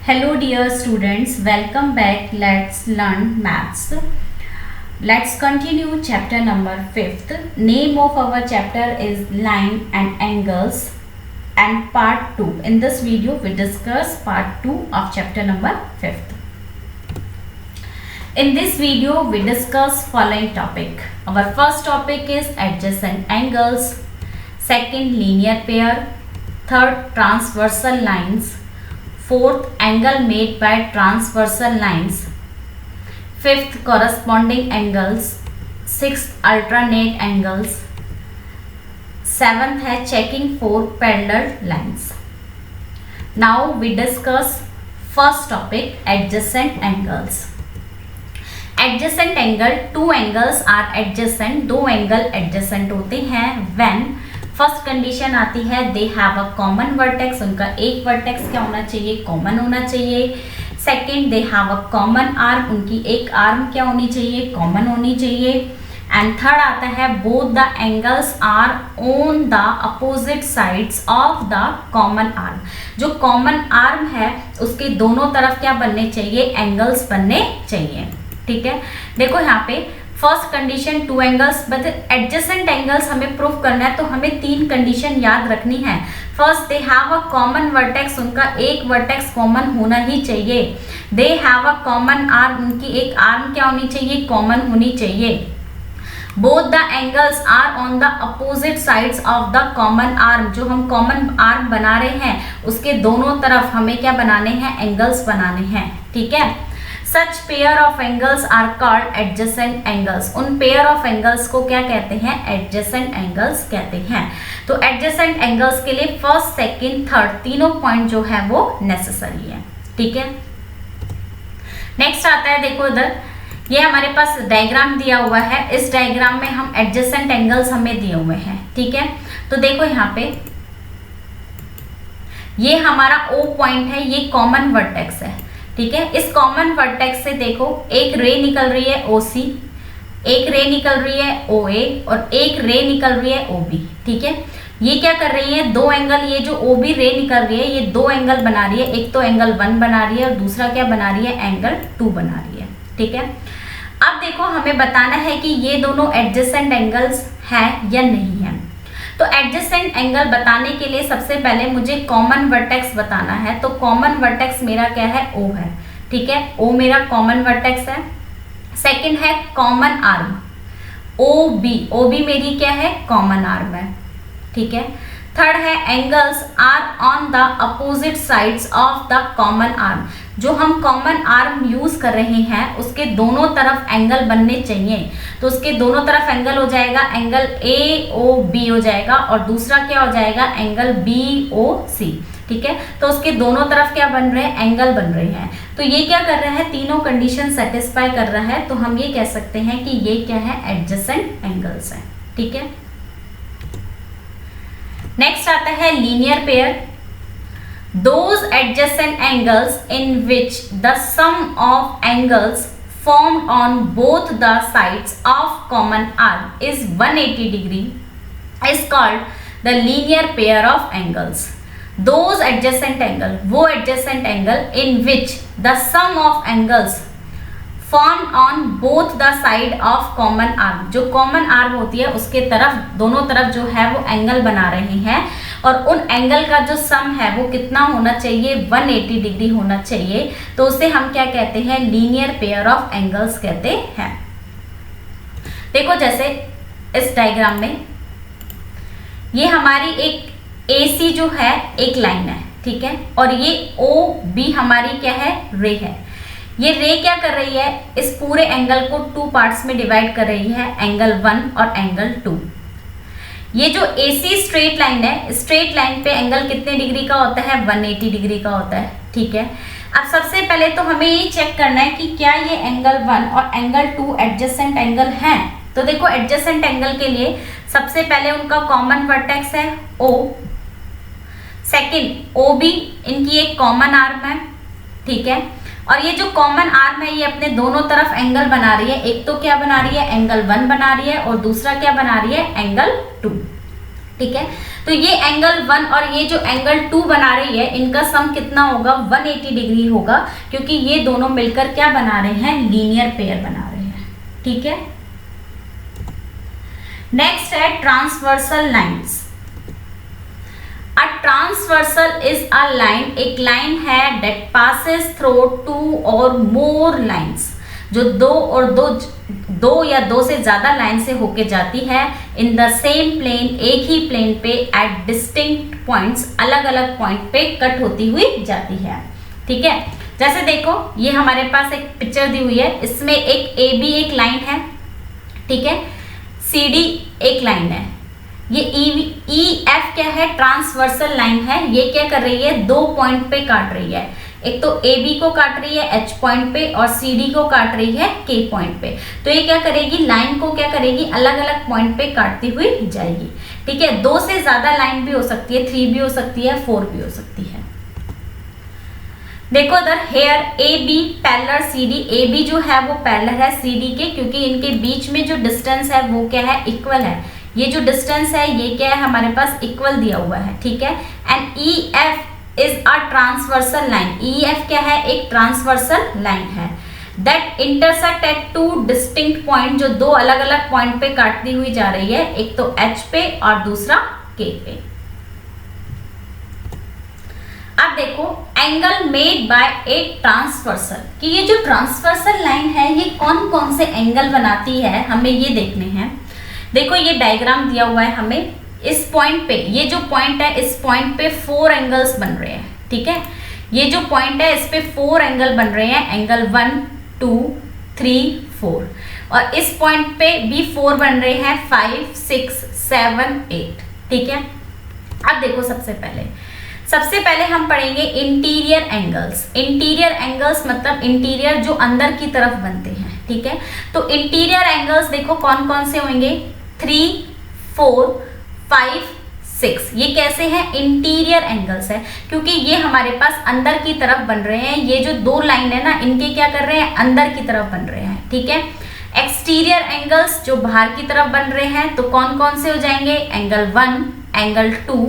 Hello dear students, welcome back. Let's learn maths. Let's continue chapter number 5th. Name of our chapter is line and angles and part 2. In this video we discuss part 2 of chapter number 5th. In this video we discuss following topic. Our first topic is adjacent angles, second linear pair, third transversal lines, fourth angle made by transversal lines, fifth corresponding angles, sixth alternate angles, seventh है checking for parallel lines. Now we discuss first topic adjacent angles. Adjacent angle, two angles are adjacent, दो angle adjacent होते हैं when first condition आती है दे have a common vertex, उनका एक vertex क्या होना चाहिए, कॉमन होना चाहिए. Second they have a common arm, उनकी एक आर्म क्या होनी चाहिए, कॉमन होनी चाहिए. एंड थर्ड आता है both the angles are on the opposite sides of the common arm. जो कॉमन आर्म है उसके दोनों तरफ क्या बनने चाहिए, एंगल्स बनने चाहिए. ठीक है, देखो यहाँ पे first condition two angles, but adjacent angles हमें प्रूफ करना है तो हमें तीन कंडीशन याद रखनी है. First they have a common vertex, उनका एक वर्टेक्स कॉमन होना ही चाहिए. They have a common arm, उनकी एक आर्म क्या होनी चाहिए, कॉमन होनी चाहिए. Both the angles are on the opposite sides of the common arm, जो हम कॉमन आर्म बना रहे हैं उसके दोनों तरफ हमें क्या बनाने हैं, एंगल्स बनाने हैं. ठीक है, such pair of angles are called adjacent angles. उन पेयर ऑफ एंगल्स को क्या कहते हैं, एडजेसेंट एंगल्स कहते हैं. तो एडजेसेंट एंगल्स के लिए फर्स्ट सेकंड थर्ड तीनों पॉइंट जो है वो नेसेसरी है. ठीक है, नेक्स्ट आता है, देखो इधर ये हमारे पास डायग्राम दिया हुआ है. इस डायग्राम में हम एडजेसेंट एंगल्स हमें दिए हुए हैं. ठीक है, तो देखो यहाँ पे ये हमारा O पॉइंट है, ये कॉमन वर्टेक्स है. ठीक है, इस कॉमन वर्टेक्स से देखो एक रे निकल रही है OC, एक रे निकल रही है OA और एक रे निकल रही है OB. ठीक है, ये क्या कर रही है, दो एंगल, ये जो OB रे निकल रही है ये दो एंगल बना रही है. एक तो एंगल 1 बना रही है और दूसरा क्या बना रही है, एंगल 2 बना रही है. ठीक है, अब देखो हमें बताना है कि ये दोनों एडजेसेंट एंगल्स हैं या नहीं है. तो एडजेसेंट एंगल बताने के लिए सबसे पहले मुझे कॉमन वर्टेक्स बताना है. तो कॉमन वर्टेक्स मेरा क्या है, O है. ठीक है, O मेरा कॉमन वर्टेक्स है. सेकंड है कॉमन आर्म OB मेरी क्या है, कॉमन आर्म है. ठीक है, थर्ड है angles are on the opposite sides of the common arm. जो हम कॉमन आर्म यूज कर रहे हैं उसके दोनों तरफ एंगल बनने चाहिए. तो उसके दोनों तरफ एंगल हो जाएगा, एंगल AOB हो जाएगा और दूसरा क्या हो जाएगा, एंगल BOC. ठीक है, तो उसके दोनों तरफ क्या बन रहे हैं, एंगल बन रहे हैं. तो ये क्या कर रहा है, तीनों कंडीशन सेटिस्फाई कर रहा है. तो हम ये कह सकते हैं कि ये क्या है, एडजेसेंट एंगल्स है. ठीक है, नेक्स्ट आता है linear pair. Those adjacent angles in which the sum of angles formed on both the sides of common arc is 180 degree is called the linear pair of angles. Those adjacent angle, वो adjacent angle in which the sum of angles formed on both the side of common arm, जो common arm होती है उसके तरफ दोनों तरफ जो है वो एंगल बना रहे हैं और उन एंगल का जो सम है वो कितना होना चाहिए, 180 डिग्री होना चाहिए. तो उसे हम क्या कहते हैं, लीनियर पेयर ऑफ एंगल्स कहते हैं. देखो जैसे इस डायग्राम में ये हमारी एक AC जो है एक लाइन है. ठीक है, और ये OB हमारी क्या है, रे है. ये रे क्या कर रही है, इस पूरे एंगल को 2 पार्ट्स में डिवाइड कर रही है, एंगल 1 और एंगल 2. ये जो AC स्ट्रेट लाइन है, स्ट्रेट लाइन पे एंगल कितने डिग्री का होता है, 180 डिग्री का होता है. ठीक है, अब सबसे पहले तो हमें ये चेक करना है कि क्या ये एंगल 1 और एंगल 2 एडजेसेंट एंगल हैं. तो देखो एडजेसेंट एंगल के लिए सबसे पहले उनका कॉमन वर्टेक्स है O, सेकंड OB, इनकी एक कॉमन आर्म है. ठीक है, और ये जो कॉमन आर्म है ये अपने दोनों तरफ एंगल बना रही है. एक तो क्या बना रही है, एंगल 1 बना रही है और दूसरा क्या बना रही है, एंगल 2. ठीक है, तो ये एंगल 1 और ये जो एंगल 2 बना रही है, इनका सम कितना होगा, 180 डिग्री होगा, क्योंकि ये दोनों मिलकर क्या बना रहे हैं, लीनियर पेयर बना रहे हैं। ठीक है, नेक्स्ट है transversal lines. A transversal is a line, एक लाइन है दैट पासेस थ्रू 2 और मोर लाइंस, जो दो या दो से ज्यादा लाइन से होके जाती है इन द सेम प्लेन, एक ही प्लेन पे एट डिस्टिंक्ट पॉइंट्स, अलग अलग पॉइंट पे कट होती हुई जाती है। ठीक है, जैसे देखो ये हमारे पास एक पिक्चर दी हुई है, इसमें एक ए बी एक लाइन है, ठीक है, सी डी एक लाइन है, ये ई एफ क्या है, ट्रांसवर्सल लाइन है, ये क्या कर रही है, दो पॉइंट पे काट रही है, एक तो ए बी को काट रही है एच पॉइंट पे और सी डी को काट रही है के पॉइंट पे। तो ये क्या करेगी, लाइन को क्या करेगी, अलग अलग पॉइंट पे काटती हुई जाएगी। ठीक है, दो से ज्यादा लाइन भी हो सकती है, 3 भी हो सकती है, 4 भी हो सकती है। देखो इधर here A B parallel C D, A B जो है वो पैरेलल है सी डी के, क्योंकि इनके बीच में जो डिस्टेंस है वो क्या है, इक्वल है। ये जो डिस्टेंस है ये क्या है, हमारे पास इक्वल दिया हुआ है। ठीक है, and E F is a transversal line, E F क्या है, एक ट्रांसवर्सल लाइन है that intersect at 2 distinct point, जो दो अलग अलग पॉइंट पे काटती हुई जा रही है, एक तो एच पे और दूसरा के पे। अब देखो angle made by a transversal, कि ये जो ट्रांसवर्सल लाइन है ये कौन कौन से एंगल बनाती है, हमें ये देखने हैं। देखो ये डायग्राम दिया हुआ है हमें, इस पॉइंट पे, ये जो पॉइंट है इस पॉइंट पे 4 एंगल्स बन रहे हैं। ठीक है, ये जो पॉइंट है इस पे 4 एंगल बन रहे हैं, एंगल 1 2 3 4, और इस पॉइंट पे भी 4 बन रहे हैं, 5 6 7 8। ठीक है, अब देखो सबसे पहले हम पढ़ेंगे इंटीरियर एंगल्स। इंटीरियर एंगल्स मतलब इंटीरियर जो अंदर की तरफ बनते हैं। ठीक है, तो इंटीरियर एंगल्स देखो कौन कौन से होंगे, 3 4 5 6, ये कैसे हैं, इंटीरियर एंगल्स है, क्योंकि ये हमारे पास अंदर की तरफ बन रहे हैं। ये जो दो लाइन है ना, इनके क्या कर रहे हैं, अंदर की तरफ बन रहे हैं। ठीक है, एक्सटीरियर एंगल्स जो बाहर की तरफ बन रहे हैं, तो कौन कौन से हो जाएंगे, एंगल 1 एंगल 2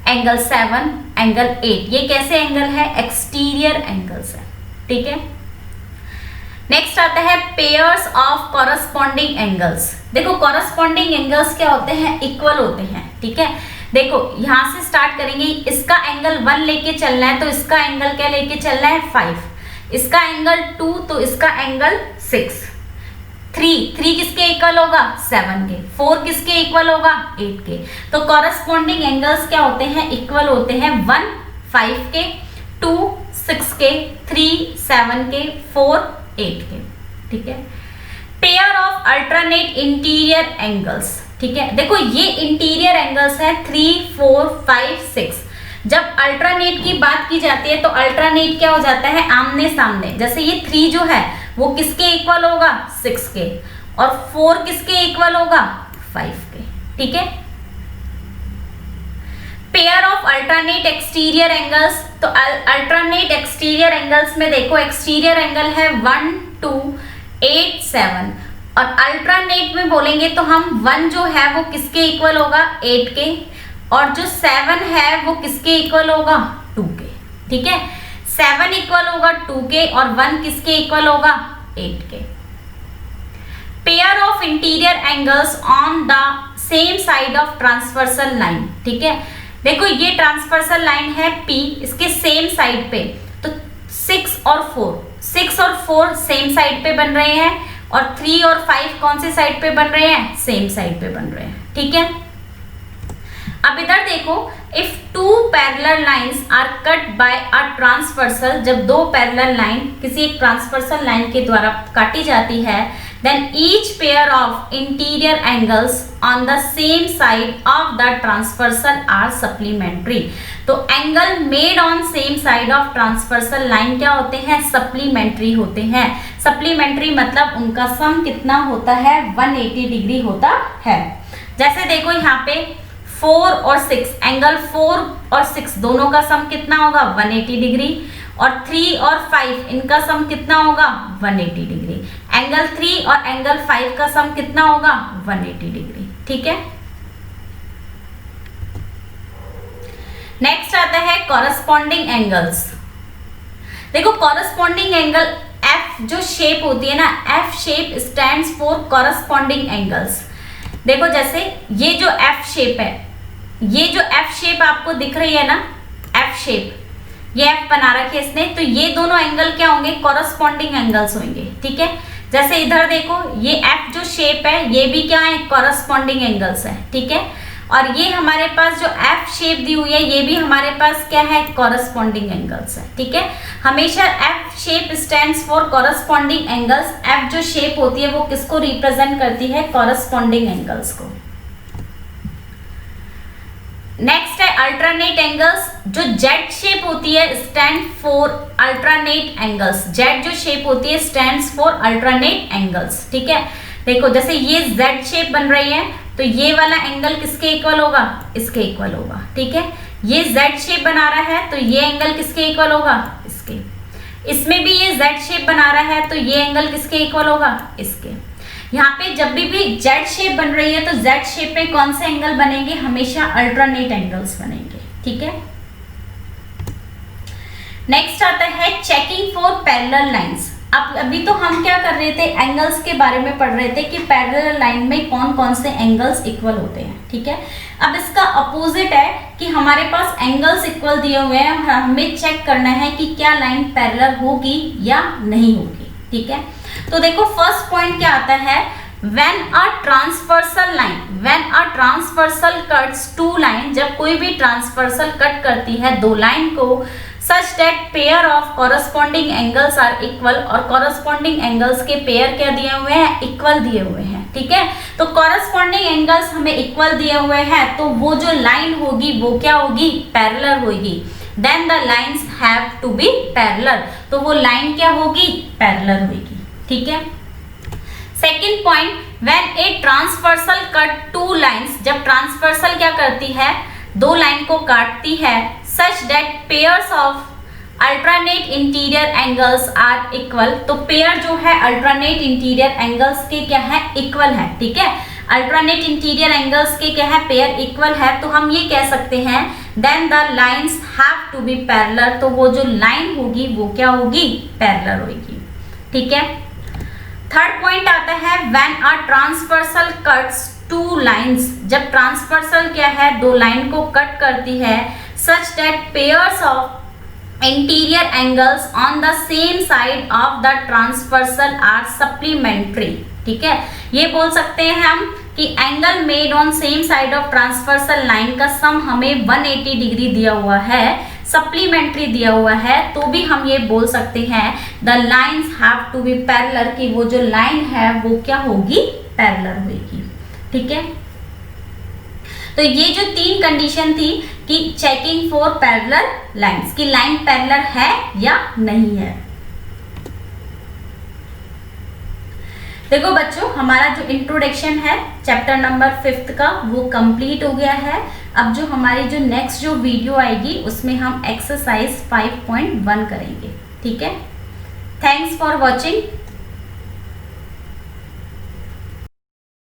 एंगल 7 एंगल 8, ये कैसे एंगल है, एक्सटीरियर एंगल्स है। ठीक है, नेक्स्ट आता है पेयर्स ऑफ कॉरस्पॉन्डिंग एंगल्स। देखो कॉरस्पॉन्डिंग एंगल्स क्या होते हैं, इक्वल होते हैं। ठीक है, देखो यहां से स्टार्ट करेंगे, इसका एंगल 1 लेके चलना है तो इसका एंगल क्या लेके चलना है, 5, इसका एंगल 2 तो इसका एंगल 6, 3 किसके इक्वल होगा, 7 के, 4 किसके इक्वल होगा, 8 के। तो कॉरस्पॉन्डिंग एंगल्स क्या होते हैं, इक्वल होते हैं, 1 5 के, 2 6 के, 3 7 के, 4 8 के। ठीक है, pair of alternate interior angles. ठीक है, देखो ये इंटीरियर एंगल्स है 3 4 5 6। जब अल्टरनेट की बात की जाती है तो अल्टरनेट क्या हो जाता है, आमने सामने। जैसे ये 3 जो है वो किसके इक्वल होगा, 6 के, और 4 किसके इक्वल होगा, 5 के। ठीक है, pair of alternate exterior angles, तो अल्टरनेट एक्सटीरियर एंगल्स में देखो एक्सटीरियर एंगल है 1 2 8 7, और अल्टरनेट में बोलेंगे तो हम 1 जो है वो किसके इक्वल होगा, 8 के, और जो 7 है वो किसके इक्वल होगा, 2 के। ठीक है, 7 इक्वल होगा 2 के और 1 किसके इक्वल होगा, 8 के। Pair of interior angles on the same side of transversal line. ठीक है, देखो ये ट्रांसवर्सल लाइन है P, इसके सेम साइड पे, तो 6 और 4 सेम साइड पे बन रहे हैं, और 3 और 5 कौन से साइड पे बन रहे हैं, सेम साइड पे बन रहे हैं। ठीक है, अब इधर देखो, if 2 parallel lines are cut by a transversal, जब 2 पैरेलल लाइन किसी एक ट्रांसवर्सल लाइन के द्वारा काटी जाती है, then each pair of interior angles on the same side of the transversal are supplementary। तो angle made on same side of transversal line क्या होते हैं, सप्लीमेंट्री होते हैं। सप्लीमेंट्री मतलब उनका सम कितना होता है, 180 डिग्री होता है। जैसे देखो यहाँ पे 4 और 6, एंगल 4 और 6 दोनों का सम कितना होगा, 180 डिग्री, और 3 और 5 इनका सम कितना होगा, 180 डिग्री। एंगल 3 और एंगल 5 का सम कितना होगा, 180 डिग्री। ठीक है, नेक्स्ट आता है कॉरस्पॉन्डिंग एंगल्स। देखो कॉरस्पॉन्डिंग एंगल एफ जो शेप होती है ना, F shape stands for corresponding angles. देखो जैसे ये जो एफ शेप है, ये जो एफ शेप आपको दिख रही है ना, एफ शेप, ये एफ बना रखी है इसने, तो ये दोनों एंगल क्या होंगे, कॉरस्पॉन्डिंग एंगल्स होंगे। ठीक है, जैसे इधर देखो ये एफ जो शेप है ये भी क्या है, कॉरस्पॉन्डिंग एंगल्स है। ठीक है, और ये हमारे पास जो एफ शेप दी हुई है ये भी हमारे पास क्या है, कॉरस्पॉन्डिंग एंगल्स है। ठीक है, हमेशा F shape stands for corresponding angles. F जो शेप होती है वो किसको रिप्रेजेंट करती है, कॉरस्पॉन्डिंग एंगल्स को। नेक्स्ट है अल्टरनेट एंगल्स। जो जेड शेप होती है stand for alternate angles. Z जो शेप होती है स्टैंड्स फॉर अल्टरनेट एंगल्स। ठीक है, देखो जैसे ये जेड शेप बन रही है तो ये वाला एंगल किसके इक्वल होगा, इसके इक्वल होगा। ठीक है, ये जेड शेप बना रहा है तो ये एंगल किसके इक्वल होगा, इसके। इसमें भी ये जेड शेप बना रहा है तो ये एंगल किसके इक्वल होगा, इसके। यहाँ पे जब भी जेड शेप बन रही है तो जेड शेप में कौन से एंगल बनेंगे, हमेशा अल्टरनेट एंगल्स बनेंगे। ठीक है, नेक्स्ट आता है चेकिंग फॉर पैरेलल लाइंस। अब अभी तो हम क्या कर रहे थे, एंगल्स के बारे में पढ़ रहे थे कि पैरेलल लाइन में कौन कौन से एंगल्स इक्वल होते हैं। ठीक है, अब इसका अपोजिट है कि हमारे पास एंगल्स इक्वल दिए हुए हैं, हमें चेक करना है कि क्या लाइन पैरेलल होगी या नहीं होगी। ठीक है, तो देखो फर्स्ट पॉइंट क्या आता है, when a transversal cuts two line, जब कोई भी ट्रांसवर्सल कट करती है दो लाइन को, such that pair of corresponding angles are equal, और corresponding angles के पेयर क्या दिए हुए हैं, इक्वल दिए हुए हैं। ठीक है, तो corresponding angles हमें इक्वल दिए हुए हैं तो वो जो लाइन होगी वो क्या होगी, पैरेलल होगी। then the lines have to be parallel, तो वो लाइन क्या होगी, पैरेलल होगी। ठीक है, second point, when a transversal cut two lines, जब ट्रांसवर्सल क्या करती है, दो लाइन को काटती है, such that pairs of alternate interior angles are equal, तो पेयर जो है अल्टरनेट इंटीरियर एंगल्स के क्या है, इक्वल है। ठीक है, अल्टरनेट इंटीरियर एंगल्स के क्या है, पेयर इक्वल है, तो हम ये कह सकते हैं then the lines have to be parallel, तो वो जो लाइन होगी वो क्या होगी, पैरेलल होगी। ठीक है, थर्ड पॉइंट आता है when a transversal cuts two lines, जब ट्रांसवर्सल क्या है, दो लाइन को कट करती है, such that pairs of interior angles on the same side of the transversal are supplementary. ठीक है, ये बोल सकते हैं हम कि angle made on same side of transversal line का सम हमें 180 डिग्री दिया हुआ है, सप्लीमेंट्री दिया हुआ है, तो भी हम ये बोल सकते हैं the lines have to be parallel, कि वो जो लाइन है वो क्या होगी, पैरेलल होगी। ठीक है, तो ये जो तीन कंडीशन थी कि चेकिंग फॉर पैरेलल लाइन्स, की लाइन पैरेलल है या नहीं है। देखो बच्चों, हमारा जो इंट्रोडक्शन है चैप्टर नंबर 5 का वो कंप्लीट हो गया है। अब जो हमारी जो नेक्स्ट जो वीडियो आएगी उसमें हम एक्सरसाइज 5.1 करेंगे। ठीक है, थैंक्स फॉर वॉचिंग।